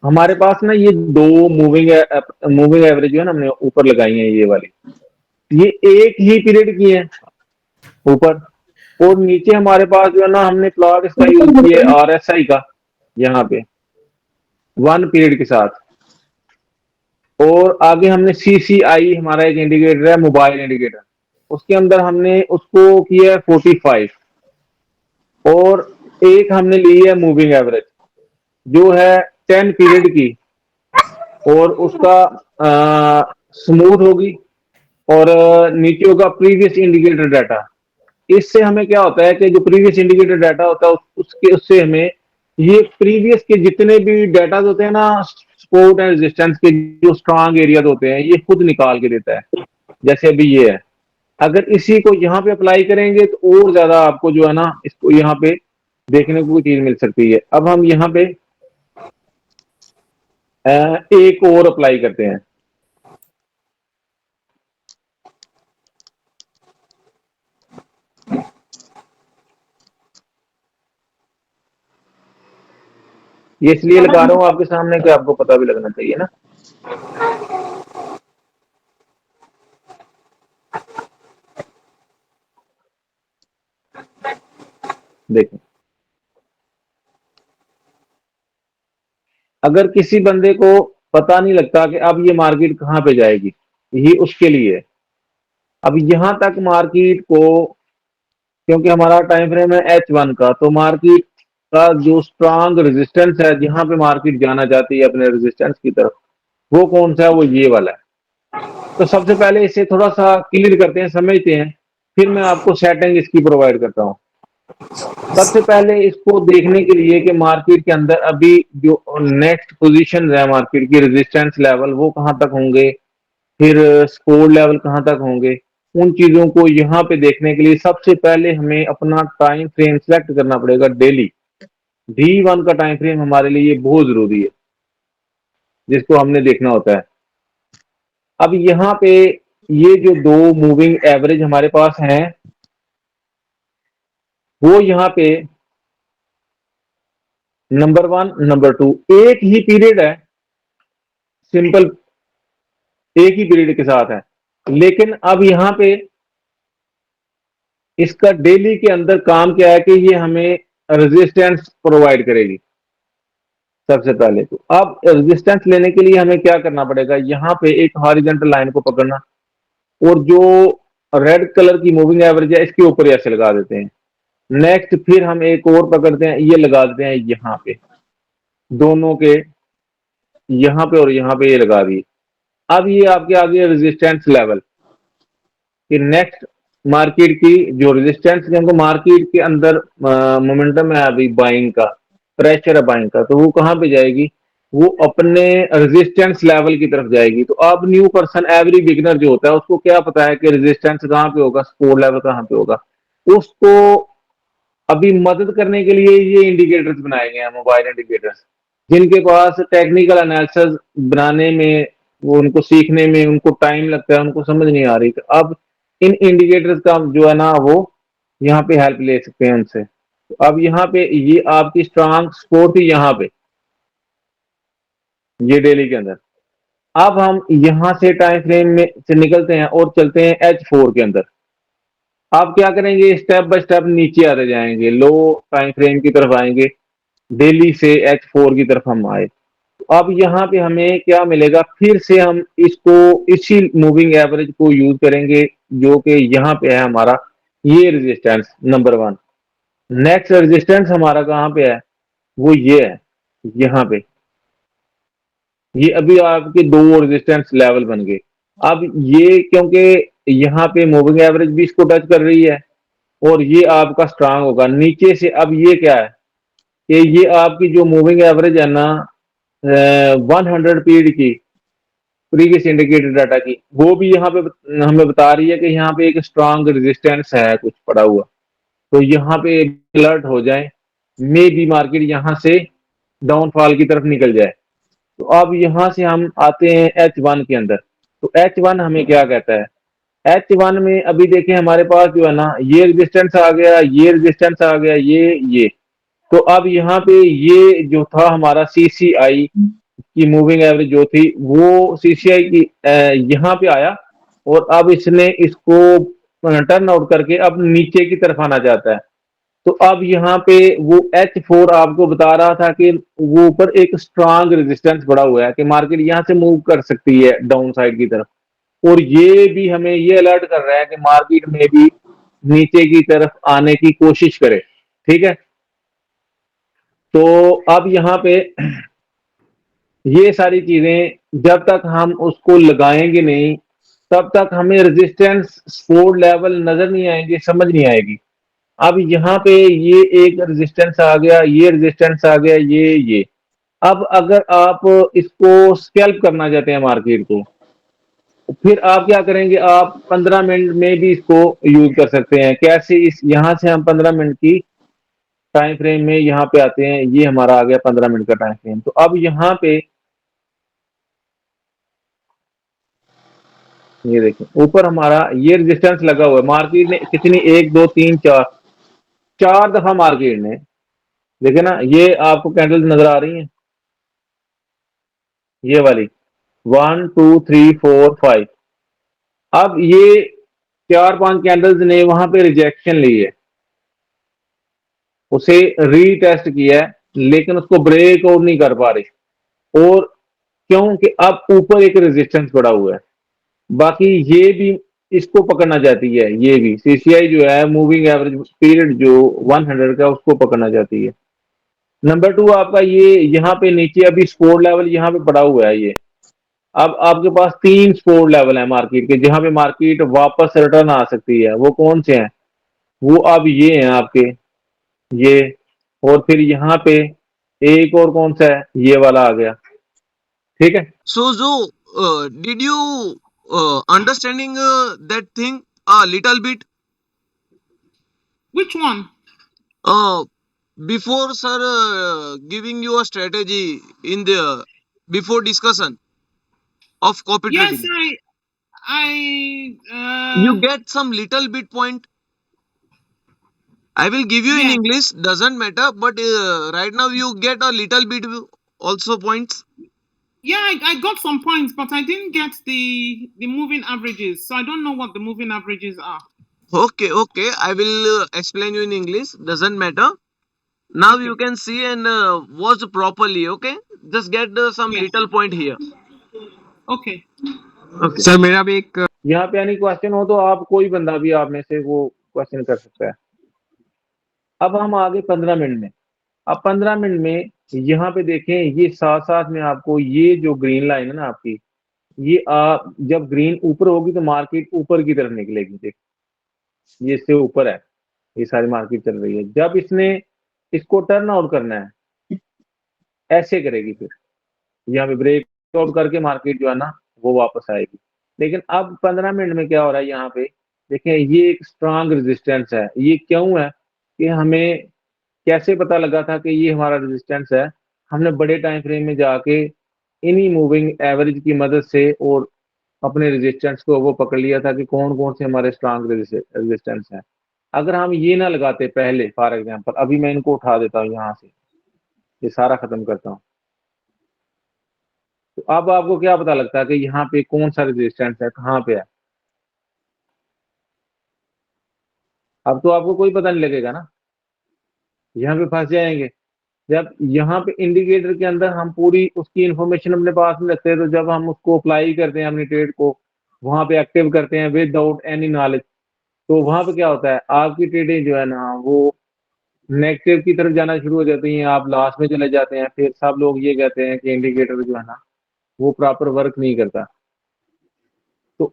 हमारे पास ना ये दो मूविंग एवरेज जो है ना हमने ऊपर लगाई है, ये वाली, ये एक ही पीरियड की है ऊपर, और नीचे हमारे पास जो है ना हमने प्लॉट इसका यूज किया है RSI का, यहाँ पे 1 पीरियड के साथ। और आगे हमने CCI हमारा एक इंडिकेटर है, मोबाइल इंडिकेटर, उसके अंदर हमने उसको किया है 45। और एक हमने ली है मूविंग एवरेज जो है 10 पीरियड की, और उसका स्मूथ होगी, और नीचे होगा प्रीवियस इंडिकेटर डाटा। इससे हमें क्या होता है कि जो प्रीवियस इंडिकेटर डाटा होता है उसके उससे हमें ये प्रीवियस के जितने भी डाटा होते हैं ना, सपोर्ट एंड रेजिस्टेंस के जो स्ट्रांग एरिया होते हैं, ये खुद निकाल के देता है। जैसे अभी ये है, अगर इसी को यहाँ पे अप्लाई करेंगे तो और ज्यादा आपको जो है ना इसको यहाँ पे देखने को चीज मिल सकती है। अब हम यहाँ पे एक और अप्लाई करते हैं। ये इसलिए लगा रहा हूँ आपके सामने कि आपको पता भी लगना चाहिए ना। देखें, अगर किसी बंदे को पता नहीं लगता कि अब ये मार्केट कहां पे जाएगी, ये उसके लिए। अब यहां तक मार्केट को, क्योंकि हमारा टाइम फ्रेम है H1 का, तो मार्केट का जो स्ट्रांग रेजिस्टेंस है जहां पे मार्केट जाना चाहती है अपने रेजिस्टेंस की तरफ, वो कौन सा है? वो ये वाला है। तो सबसे पहले इसे थोड़ा सा क्लियर करते हैं, समझते हैं, फिर मैं आपको सेटिंग इसकी प्रोवाइड करता हूँ। सबसे पहले इसको देखने के लिए कि मार्केट के अंदर अभी जो नेक्स्ट पोजीशन है मार्केट की, रेजिस्टेंस लेवल वो कहां तक होंगे, फिर सपोर्ट लेवल कहां तक होंगे, उन चीजों को यहाँ पे देखने के लिए सबसे पहले हमें अपना टाइम फ्रेम सेलेक्ट करना पड़ेगा। डेली D1 का टाइम फ्रेम हमारे लिए बहुत जरूरी है, जिसको हमने देखना होता है। अब यहाँ पे ये जो दो मूविंग एवरेज हमारे पास हैं, वो यहाँ पे नंबर 1 नंबर 2 एक ही पीरियड है, सिंपल एक ही पीरियड के साथ है। लेकिन अब यहाँ पे इसका डेली के अंदर काम क्या है कि ये हमें रेजिस्टेंस प्रोवाइड करेगी। सबसे पहले तो अब रेजिस्टेंस लेने के लिए हमें क्या करना पड़ेगा, यहाँ पे एक हॉरिजॉन्टल लाइन को पकड़ना, और जो रेड कलर की मूविंग एवरेज है इसके ऊपर ऐसे लगा देते हैं। नेक्स्ट फिर हम एक और पकड़ते हैं, ये लगा देते हैं यहाँ पे, दोनों के यहाँ पे और यहाँ पे ये लगा दिए। अब ये आपके आगे रेजिस्टेंस लेवल कि नेक्स्ट मार्केट की जो रेजिस्टेंस, क्योंकि मार्केट के अंदर मोमेंटम है अभी बाइंग का, प्रेशर है बाइंग का, तो वो कहां पे जाएगी? वो अपने रेजिस्टेंस लेवल की तरफ जाएगी। तो अब न्यू पर्सन, एवरी बिगिनर जो होता है, उसको क्या पता है कि रेजिस्टेंस कहां पे होगा, सपोर्ट लेवल कहां पे होगा। उसको अभी मदद करने के लिए ये इंडिकेटर्स बनाए गए हैं, मोबाइल इंडिकेटर्स, जिनके पास टेक्निकल एनालिसिस बनाने में, वो उनको सीखने में उनको टाइम लगता है, उनको समझ नहीं आ रही। तो अब इन इंडिकेटर्स का जो है ना वो यहाँ पे हेल्प ले सकते हैं उनसे। तो अब यहाँ पे ये आपकी स्ट्रांग सपोर्ट थी यहाँ पे, ये डेली के अंदर। अब हम यहाँ से टाइम फ्रेम में से निकलते हैं और चलते हैं H4 के अंदर। आप क्या करेंगे, स्टेप बाय स्टेप नीचे आते जाएंगे, लो टाइम फ्रेम की तरफ आएंगे, डेली से H4 की तरफ हम आए। अब यहाँ पे हमें क्या मिलेगा, फिर से हम इसको इसी मूविंग एवरेज को यूज करेंगे, जो कि यहाँ पे है हमारा ये रेजिस्टेंस नंबर 1। नेक्स्ट रेजिस्टेंस हमारा कहाँ पे है, वो ये है यहाँ पे। ये अभी आपके दो रेजिस्टेंस लेवल बन गए। अब ये क्योंकि यहाँ पे मूविंग एवरेज भी इसको टच कर रही है, और ये आपका स्ट्रांग होगा नीचे से। अब ये क्या है कि ये आपकी जो मूविंग एवरेज है ना 100 पीरियड की, प्रीवियस इंडिकेटर डाटा की, वो भी यहाँ पे हमें बता रही है कि यहाँ पे एक स्ट्रांग रेजिस्टेंस है कुछ पड़ा हुआ। तो यहाँ पे अलर्ट हो जाए, मे बी मार्केट यहाँ से डाउनफॉल की तरफ निकल जाए। तो अब यहाँ से हम आते हैं H1 के अंदर। तो H1 हमें क्या कहता है, H1 में अभी देखें हमारे पास जो है ना, ये रेजिस्टेंस आ गया, ये रेजिस्टेंस आ गया, ये तो अब यहाँ पे ये जो था हमारा सीसीआई की मूविंग एवरेज जो थी वो सीसीआई की यहाँ पे आया और अब इसने इसको टर्न आउट करके अब नीचे की तरफ आना चाहता है। तो अब यहाँ पे वो H4 आपको बता रहा था कि वो ऊपर एक स्ट्रांग रेजिस्टेंस बड़ा हुआ है कि मार्केट यहाँ से मूव कर सकती है डाउन साइड की तरफ, और ये भी हमें ये अलर्ट कर रहा है कि मार्केट में भी नीचे की तरफ आने की कोशिश करे। ठीक है, तो अब यहाँ पे ये सारी चीजें जब तक हम उसको लगाएंगे नहीं तब तक हमें रेजिस्टेंस सपोर्ट लेवल नजर नहीं आएंगे, समझ नहीं आएगी। अब यहाँ पे ये एक रेजिस्टेंस आ गया, ये रेजिस्टेंस आ गया, ये अब अगर आप इसको स्कैल्प करना चाहते हैं मार्केट को, फिर आप क्या करेंगे, आप 15 मिनट में भी इसको यूज कर सकते हैं। कैसे, इस यहां से हम 15 मिनट की टाइम फ्रेम में यहाँ पे आते हैं, ये हमारा आ गया 15 मिनट का टाइम फ्रेम। तो अब यहाँ पे ये देखें ऊपर हमारा ये रेजिस्टेंस लगा हुआ है, मार्केट ने कितनी, 1 2 3 4 4 दफा मार्केट ने, देखे ना, ये आपको कैंडल्स नजर आ रही हैं, ये वाली 1 2 3 4 5। अब ये 4 5 कैंडल्स ने वहां पे रिजेक्शन ली है, उसे रीटेस्ट किया है, लेकिन उसको ब्रेक आउट नहीं कर पा रही। और क्योंकि अब ऊपर एक रेजिस्टेंस पड़ा हुआ है, बाकी ये भी इसको पकड़ना चाहती है, ये भी सीसीआई जो है मूविंग एवरेज पीरियड जो 100 का उसको पकड़ना चाहती है। नंबर 2 आपका ये यहाँ पे नीचे अभी सपोर्ट लेवल यहाँ पे पड़ा हुआ है ये। अब आपके पास 3 सपोर्ट लेवल है मार्केट के जहां पे मार्केट वापस रिटर्न आ सकती है, वो कौन से हैं, वो अब ये हैं आपके, ये, और फिर यहाँ पे एक और कौन सा है, ये वाला आ गया। ठीक है, So, did you understanding that thing a little bit? Which one? Before sir giving you a strategy in the before discussion of copy Yes, trading, you get some little bit point. I will give you in yeah, English, doesn't matter, but right now you get a little bit also points. yeah, I got some points, but I didn't get the moving averages, so I don't know what the moving averages are. Okay, okay, I will explain you in English, doesn't matter. Now Okay. you can see and watch properly. Okay, just get some Yes. little point here. Okay. Okay. Sir मेरा भी एक यहाँ पे यानी question हो तो आप कोई बंदा भी आप में से वो क्वेश्चन कर सकता है। अब हम आगे 15 मिनट में, अब 15 मिनट में यहाँ पे देखें, ये साथ साथ में आपको ये जो ग्रीन लाइन है ना आपकी, ये आप जब ग्रीन ऊपर होगी तो मार्केट ऊपर की तरफ निकलेगी। देख, ये इससे ऊपर है, ये सारी मार्केट चल रही है। जब इसने इसको टर्न आउट करना है, ऐसे करेगी, फिर यहाँ पे ब्रेक आउट करके मार्केट जो है ना वो वापस आएगी। लेकिन अब 15 मिनट में क्या हो रहा है, यहाँ पे देखें, ये एक स्ट्रांग रेजिस्टेंस है। ये क्यों है कि हमें कैसे पता लगा था कि ये हमारा रेजिस्टेंस है, हमने बड़े टाइम फ्रेम में जाके इन्हीं मूविंग एवरेज की मदद से और अपने रेजिस्टेंस को वो पकड़ लिया था कि कौन कौन से हमारे स्ट्रांग रेजिस्टेंस हैं। अगर हम ये ना लगाते पहले, फॉर एग्जांपल अभी मैं इनको उठा देता हूँ यहाँ से, ये सारा खत्म करता हूँ, तो अब आपको क्या पता लगता है कि यहाँ पे कौन सा रेजिस्टेंस है, कहाँ पे है। अब तो आपको कोई पता नहीं लगेगा ना, यहाँ पे फंस जाएंगे। जब यहाँ पे इंडिकेटर के अंदर हम पूरी उसकी इंफॉर्मेशन अपने पास में रखते हैं, तो जब हम उसको अप्लाई करते हैं अपनी ट्रेड को, वहां पे एक्टिव करते हैं विदाउट एनी नॉलेज, तो वहां पे क्या होता है, आपकी ट्रेडें जो है ना वो नेगेटिव की तरफ जाना शुरू हो जाती हैं, आप लॉस में चले जाते हैं। फिर सब लोग ये कहते हैं कि इंडिकेटर जो है ना वो प्रॉपर वर्क नहीं करता। तो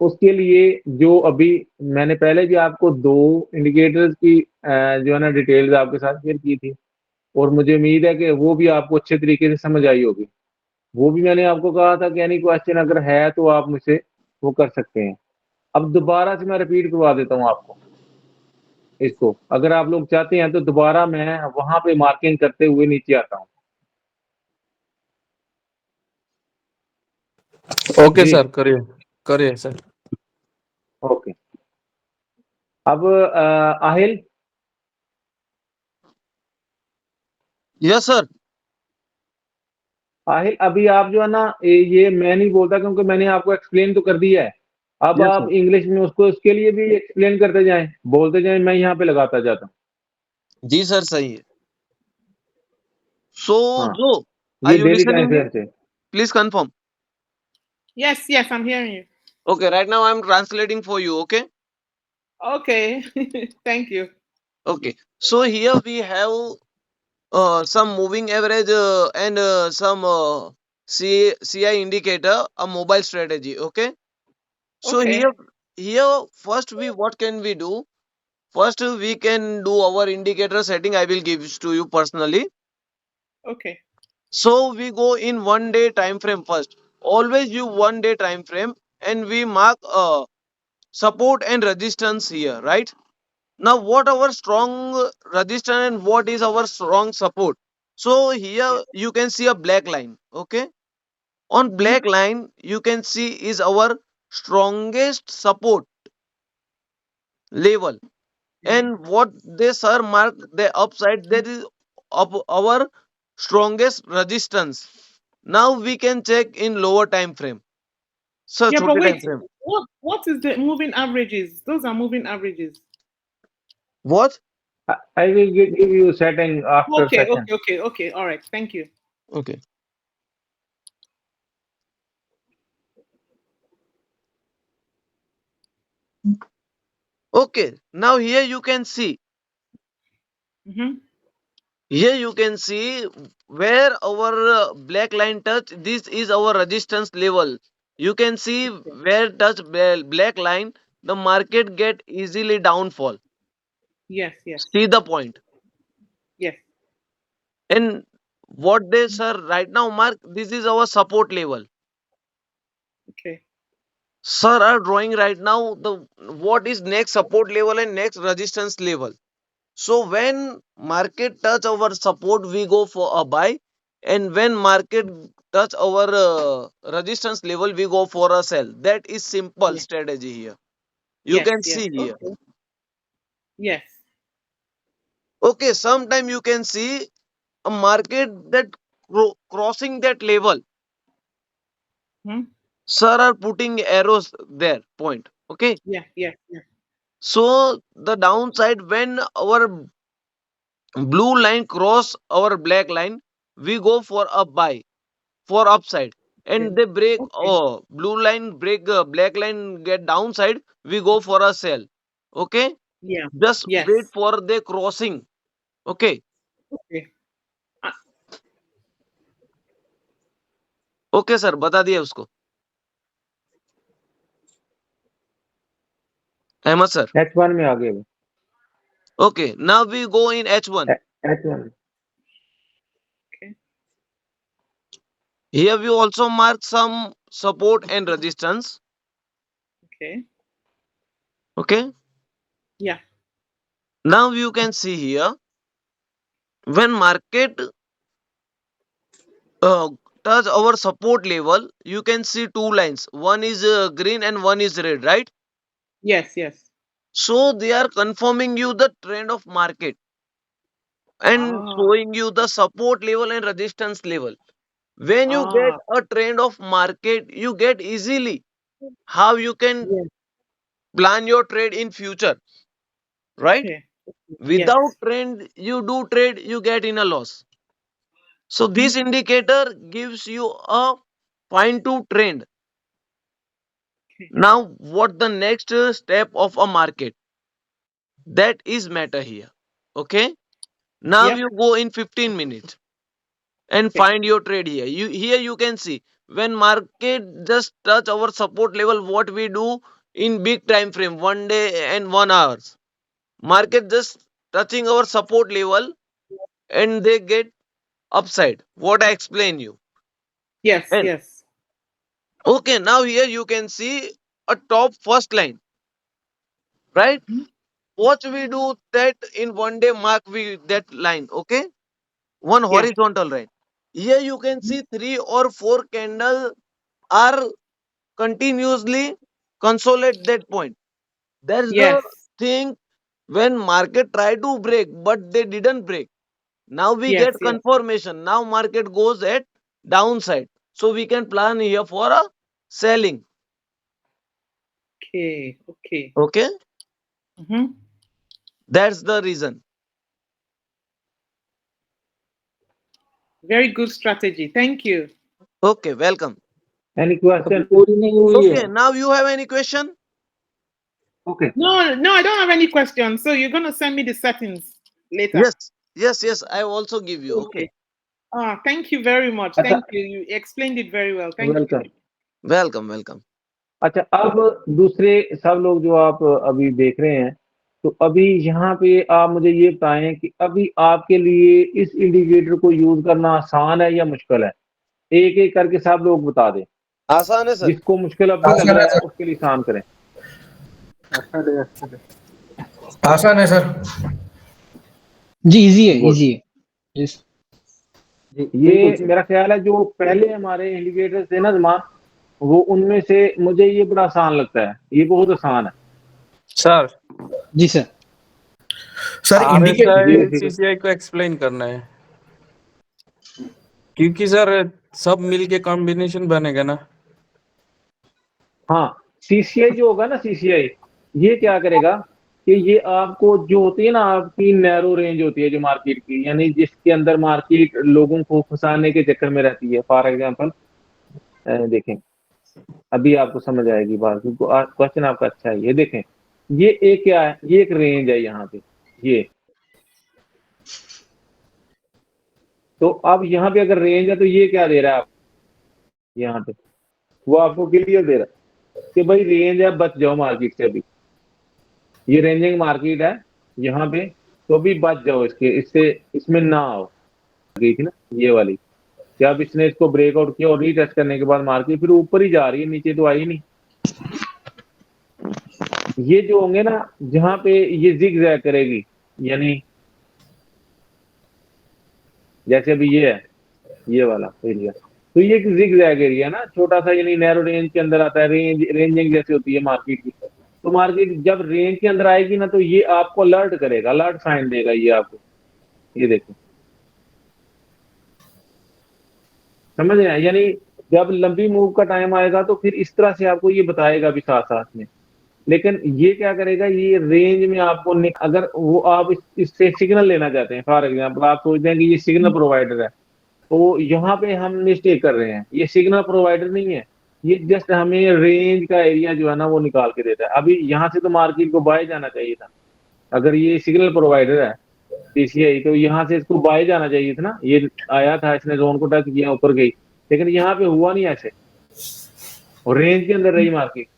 उसके लिए जो अभी मैंने पहले भी आपको 2 इंडिकेटर्स की जो है ना डिटेल्स आपके साथ शेयर की थी, और मुझे उम्मीद है कि वो भी आपको अच्छे तरीके से समझ आई होगी। वो भी मैंने आपको कहा था कि एनी क्वेश्चन अगर है तो आप मुझसे वो कर सकते हैं। अब दोबारा से मैं रिपीट करवा देता हूँ आपको इसको, अगर आप लोग चाहते हैं तो दोबारा मैं वहां पे मार्किंग करते हुए नीचे आता हूँ। ओके जी, सर, करिए करिए सर। ओके। अब आहिल, Yes, sir. साहिल, अभी आप जो है ना, ये मैं नहीं बोलता क्योंकि मैंने आपको एक्सप्लेन तो कर दिया है। अब Yes, आप sir. इंग्लिश में उसको उसके लिए भी एक्सप्लेन करते जाएं, बोलते जाएं, मैं यहाँ पे लगाता जाता हूँ। जी सर, सही है. So, हाँ, Joe, are ये you daily time listening me? Frame से। Please confirm. Yes, yes, I'm hearing you. Okay, right now I'm translating for you. Okay. Okay. Thank you. Okay. So here we have some moving average and some CI indicator, a mobile strategy. Okay. So Okay. here first we what can we do? First we can do our indicator setting. I will give to you personally. Okay. So we go in 1 day time frame first. Always use 1 day time frame and we mark support and resistance here, right? Now what our strong resistance and what is our strong support? So Yeah. here you can see a black line. Okay. On Mhm. black line you can see is our strongest support level. Okay. And what they sir mark the upside that is of our strongest resistance. Now we can check in lower time frame. Sir, Yeah, but छोटे time wait. frame. What is the moving averages? Those are moving averages. What? I will give you setting after a Okay, second. okay, okay, okay. All right. Thank you. Okay. Okay. Now here you can see. Mm-hmm. Here you can see where our black line touch. This is our resistance level. You can see Okay. where touch black line. The market get easily downfall. Yes, yes, See the point. yes. And what they sir right now mark. This is our support level. Okay. Sir are drawing right now the what is next support level and next resistance level. So when market touch our support, we go for a buy, and when market touch our resistance level, we go for a sell. That is simple Yeah. strategy here. You Yes, can yes. see here. Okay. Yes. Okay, sometime you can see a market that crossing that level. Hmm. Sir are putting arrows there. Point. Okay. Yeah, yeah, yeah. So the downside when our blue line cross our black line, we go for a buy for upside, Okay. and they break Okay. blue line break black line get downside, we go for a sell. Okay, Yeah. just wait Yes. for the crossing. Okay. Okay. Uh, Okay sir बता दिया उसको Ahmad sir. H1 में आ गए वो। Okay, now we go in H1. H1 okay. Here we also mark some support and resistance. Okay. Okay, Yeah. now you can see here when market uh, touch our support level, you can see two lines, one is green and one is red, right? Yes, yes. So they are confirming you the trend of market and Ah. showing you the support level and resistance level. When you get Ah. a trend of market, you get easily how you can Yes. plan your trade in future, right? Okay. Okay. Without Yes. trend, you do trade, you get in a loss. So Mm-hmm. this indicator gives you a fine to trend. Okay. Now, what the next step of a market? That is matter here. Okay. Now Yep. you go in 15 minutes and Okay. find your trade here. You here you can see when market just touch our support level, what we do in big time frame, 1 day and 1 hours. Market just touching our support level and they get upside. What I explain you. Yes, And yes. okay, now here you can see a top first line, right? Mhm. What we do that in 1 day mark we that line, okay? One Yeah. horizontal line. Here you can Mhm. see 3 or 4 candle are continuously consolidate that point. That's the Yes. thing when market try to break, but they didn't break. Now we Yes, get yes. confirmation. Now market goes at downside. So we can plan here for a selling. Okay, okay. Okay. Mm-hmm. That's the reason. Very good strategy. Thank you. Okay. Welcome. Any question? पूरी नहीं हुई है Okay. Now you have any question? Okay. No, no, I don't have any questions. So you're gonna send me the settings later. Yes. Yes. Yes. I also give you. Okay. Ah, thank you very much. अच्छा, Thank you. You explained it very well. Thank you. Welcome. Welcome. Welcome. अच्छा, अब दूसरे सब लोग जो आप अभी देख रहे हैं, तो अभी यहाँ पे आप मुझे ये बताएं कि अभी आपके लिए इस इंडिकेटर को यूज करना आसान है या मुश्किल है? एक एक करके सब लोग बता दें। आसान है सर। जिसको मुश्किल अभी लग रहा है उसके लिए आसान करें। आसान है सर। जी इजी है Good. इजी है Yes. ये मेरा ख्याल है जो पहले हमारे इंडिकेटर थे ना जमान, वो उनमें से मुझे ये बड़ा आसान लगता है, ये बहुत आसान है। सर जी सर सर इंडिकेटर जी, RSI ठीक है। CCI को एक्सप्लेन करना है क्योंकि सर सब मिलके कॉम्बिनेशन बनेगा ना। हाँ, सीसीआई जो होगा ना, सीसीआई ये क्या करेगा कि ये आपको जो होती है ना आपकी नैरो रेंज होती है जो मार्केट की, यानी जिसके अंदर मार्केट लोगों को फंसाने के चक्कर में रहती है। फॉर एग्जांपल देखें, अभी आपको समझ आएगी बात, क्योंकि क्वेश्चन आपका अच्छा है। ये देखें, ये एक क्या है, ये एक रेंज है यहाँ पे, ये तो अब यहाँ पे अगर रेंज है तो ये क्या दे रहा है आप यहाँ पे, वो आपको क्लियर दे रहा है कि भाई रेंज है, बच जाओ मार्केट से। अभी ये रेंजिंग मार्केट है यहाँ पे, तो अभी बच जाओ इससे, इसमें ना आओ। गई थी ना ये वाली, क्या अब इसने इसको ब्रेकआउट किया और रीटेस्ट करने के बाद मार्केट फिर ऊपर ही जा रही है, नीचे तो आई नहीं। ये जो होंगे ना जहां पे ये जिग जैग करेगी, यानी जैसे अभी ये है ये वाला एरिया, तो ये एक जिग जैग एरिया ना, छोटा सा, यानी नैरो रेंज के अंदर आता है। रेंजिंग जैसे होती है मार्केट की, तो मार्केट जब रेंज के अंदर आएगी ना तो ये आपको अलर्ट करेगा, अलर्ट साइन देगा ये आपको। ये देखो, समझ रहे हैं? यानी जब लंबी मूव का टाइम आएगा तो फिर इस तरह से आपको ये बताएगा भी साथ साथ में। लेकिन ये क्या करेगा, ये रेंज में आपको अगर वो आप इससे सिग्नल लेना चाहते हैं, फॉर एग्जांपल आप सोचते हैं कि ये सिग्नल प्रोवाइडर है, तो यहाँ पे हम मिस्टेक कर रहे हैं। ये सिग्नल प्रोवाइडर नहीं है, ये जस्ट हमें रेंज का एरिया जो है ना वो निकाल के देता है। अभी यहाँ से तो मार्केट को बाय जाना चाहिए था, अगर ये सिग्नल प्रोवाइडर है सीसीआई, तो यहाँ से इसको बाय जाना चाहिए था ना। ये आया था, इसने जोन को टच किया, ऊपर गई, लेकिन यहाँ पे हुआ नहीं ऐसे, और रेंज के अंदर रही मार्केट।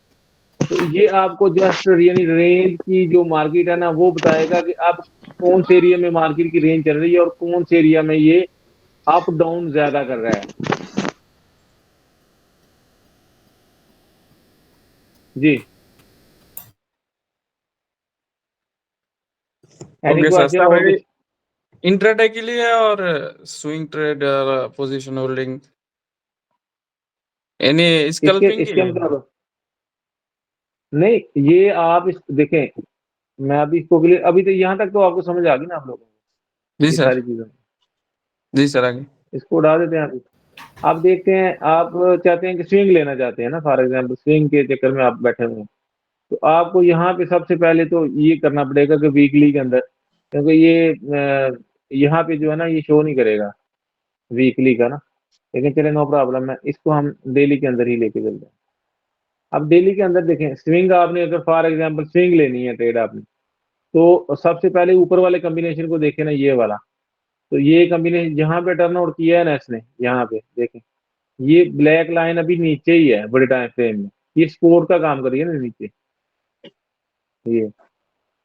तो ये आपको जस्ट यानी रेंज की जो मार्केट है ना वो बताएगा कि आप कौन से एरिया में मार्केट की रेंज चल रही है और कौन से एरिया में ये अप डाउन ज्यादा कर रहा है। जी, ओके सर। सर इंट्राडे के लिए और स्विंग ट्रेड और पोजीशन होल्डिंग यानी स्कैल्पिंग इसके मतलब नहीं, ये आप देखें, मैं अभी इसको क्लियर, अभी तो यहाँ तक तो आपको समझ आ गई ना आप लोगों को जी ये सर। सारी चीजें। जी सर आगे इसको उड़ा देते हैं अभी। आप देखते हैं, आप चाहते हैं कि स्विंग लेना चाहते हैं ना, फॉर एग्जांपल स्विंग के चक्कर में आप बैठे हुए हैं, तो आपको यहाँ पे सबसे पहले तो ये करना पड़ेगा कि वीकली के अंदर, क्योंकि ये यहाँ पे जो है ना ये शो नहीं करेगा वीकली का ना, लेकिन चले नो प्रॉब्लम है, इसको हम डेली के अंदर ही लेके चलते हैं। अब डेली के अंदर देखें, स्विंग आपने अगर फॉर एग्जांपल स्विंग लेनी है ट्रेड आपने, तो सबसे पहले ऊपर वाले कॉम्बिनेशन को देखें ना, ये वाला, तो ये कॉम्बिनेशन जहां पे टर्न आउट किया है ना इसने, यहाँ पे देखें, ये ब्लैक लाइन अभी नीचे ही है बड़े टाइम फ्रेम में, ये स्कोर का काम करिए ना नीचे, ये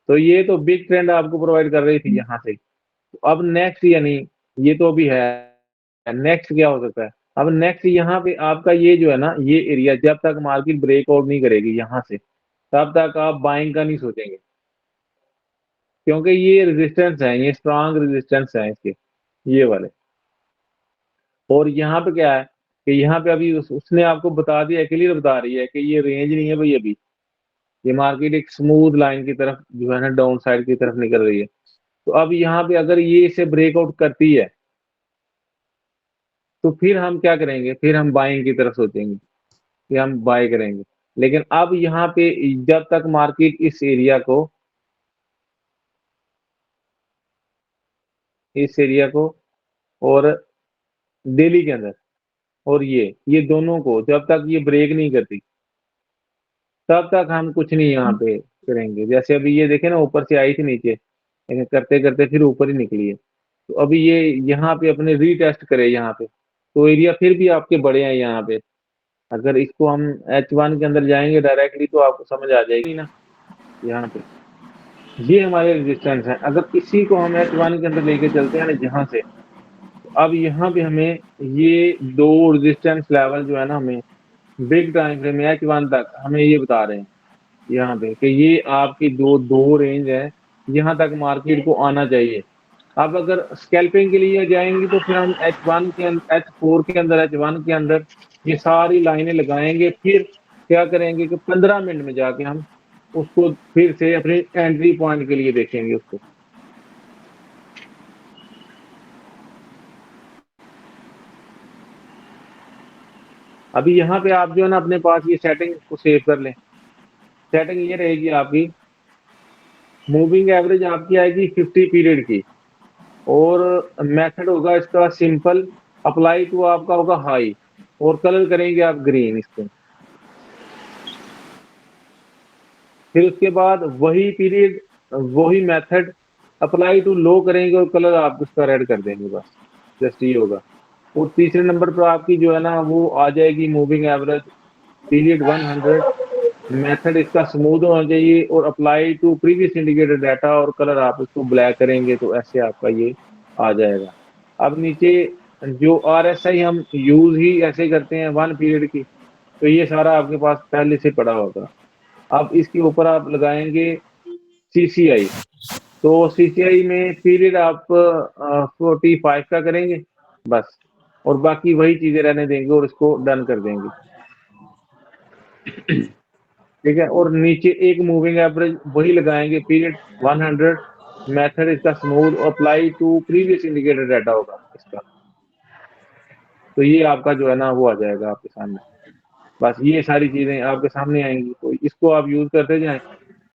तो ये तो बिग ट्रेंड आपको प्रोवाइड कर रही थी यहाँ से। तो अब नेक्स्ट, यानी ये तो अभी है, नेक्स्ट क्या हो सकता है? अब नेक्स्ट यहाँ पे आपका ये जो है ना ये एरिया, जब तक मार्केट ब्रेकआउट नहीं करेगी यहाँ से, तब तक आप बाइंग का नहीं सोचेंगे, क्योंकि ये रेजिस्टेंस है, ये स्ट्रांग रेजिस्टेंस है इसके, ये वाले। और यहाँ पे क्या है कि यहाँ पे अभी उसने आपको बता दिया, क्लियर बता रही है कि ये रेंज नहीं है भाई, अभी ये मार्केट एक स्मूथ लाइन की तरफ जो है ना डाउन साइड की तरफ निकल रही है। तो अब यहाँ पे अगर ये इसे ब्रेकआउट करती है तो फिर हम क्या करेंगे, फिर हम बाइंग की तरफ सोचेंगे कि हम बाय करेंगे। लेकिन अब यहाँ पे जब तक मार्केट इस एरिया को और डेली के अंदर और ये दोनों को जब तक ये ब्रेक नहीं करती तब तक हम कुछ नहीं यहाँ पे करेंगे। जैसे अभी ये देखे ना, ऊपर से आई थी नीचे, लेकिन करते करते फिर ऊपर ही निकली है। तो अभी ये यहाँ पे अपने रीटेस्ट करे यहाँ पे, तो एरिया फिर भी आपके बड़े हैं यहाँ पे। अगर इसको हम H1 के अंदर जाएंगे डायरेक्टली तो आपको समझ आ जाएगी ना, यहाँ पे ये हमारे रेजिस्टेंस है। अगर इसी को हम H1 के अंदर लेके चलते हैं ना जहाँ से, तो अब यहाँ पे हमें ये दो रेजिस्टेंस लेवल जो है ना, हमें बिग टाइम फ्रेम में H1 तक हमें ये बता रहे हैं यहाँ पे कि ये आपकी दो रेंज है, यहाँ तक मार्केट को आना चाहिए। अब अगर स्कैल्पिंग के लिए जाएंगे तो फिर हम H1 के अंदर, H4 के अंदर, H1 के अंदर ये सारी लाइनें लगाएंगे। फिर क्या करेंगे कि 15 मिनट में जाके हम उसको फिर से अपने एंट्री पॉइंट के लिए देखेंगे उसको। अभी यहाँ पे आप जो है ना अपने पास ये सेटिंग को सेव कर लें। सेटिंग ये रहेगी आपकी, मूविंग एवरेज आपकी आएगी 50 पीरियड की, और मेथड होगा इसका सिंपल, अप्लाई टू आपका होगा हाई, और कलर करेंगे आप ग्रीन इसको। फिर उसके बाद वही पीरियड वही मेथड, अप्लाई टू लो करेंगे और कलर आप उसका रेड कर देंगे, बस जस्ट ये होगा। और तीसरे नंबर पर आपकी जो है ना वो आ जाएगी मूविंग एवरेज पीरियड 100, मेथड इसका स्मूथ होना चाहिए, और apply to previous indicator data, और कलर आप इसको ब्लैक करेंगे तो ऐसे आपका ये आ जाएगा। अब नीचे जो RSI हम यूज ही ऐसे करते हैं 1 पीरियड की, तो ये सारा आपके पास पहले से पड़ा होगा। अब इसके ऊपर आप लगाएंगे CCI, तो CCI में पीरियड आप 45 का करेंगे बस, और बाकी वही चीजें रहने देंगे और इसको डन कर देंगे। ठीक है, और नीचे एक मूविंग एवरेज वही लगाएंगे पीरियड 100, मेथड इसका smooth, apply to previous indicator data होगा इसका। तो ये आपका जो है ना वो आ जाएगा आपके सामने। बस ये सारी चीजें आपके सामने आएंगी, तो इसको आप यूज करते जाएं।